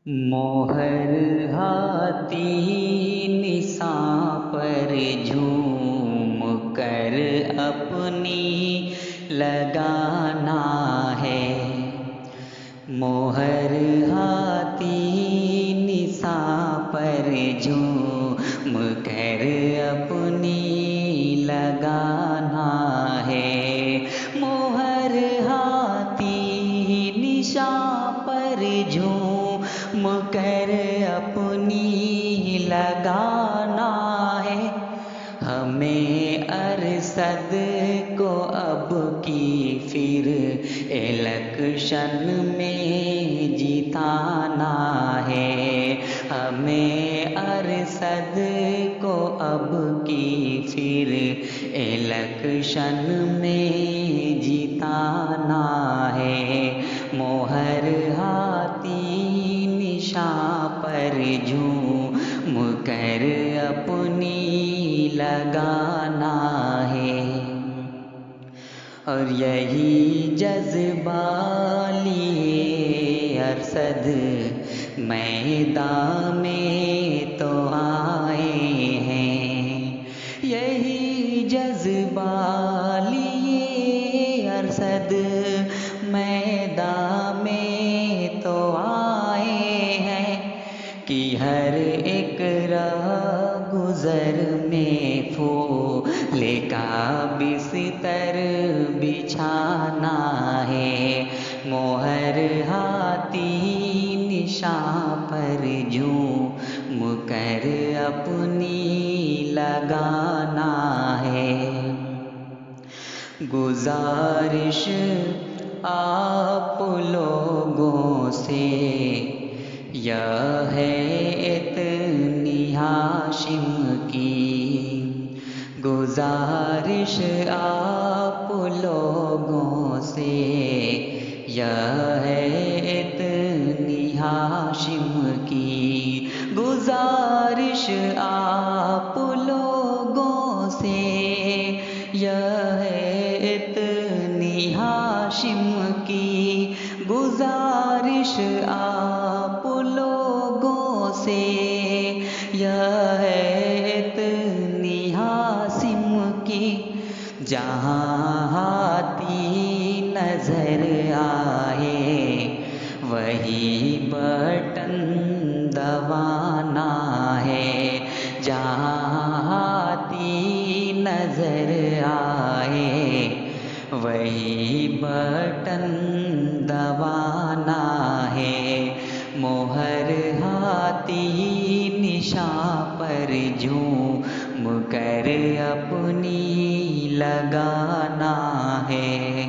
मोहर हाथी निशां पर झूम कर अपनी लगाना है। मोहर हाथी निशां पर झूम कर अपनी लगाना है। मोहर हाथी निशां पर झूम कर अपनी लगाना है। हमें अरसद को अब की फिर इलेक्शन में जिताना है। हमें अरसद को अब की फिर इलेक्शन में जिताना है। मोहर हाथी निशां पर झूम कर अपनी लगाना है। और यही जज्बा लिए अरसद मैदान में तो आए हैं। यही जज्बा लिए अरसद मैदान में तो आए हैं कि हर एक राह गुजर में फूल का बिस्तर बिछाना है। मोहर हाथी निशां पर झूम कर अपनी लगाना है। गुजारिश आप लोगों से यह है इतनी हाशिम की। गुजारिश आप लोगों से यह है इतनी हाशिम की। गुजारिश आप लोगों से यह है इतनी हाशिम की। गुजारिश आप लोगों से यह है इतनी हाशिम की। जहाँ हाथी नजर आए वही बटन दबाना है। जहाँ हाथी नजर आए वही बटन दबाना है। मोहर हाथी निशां पर झूम कर अपनी लगाना है।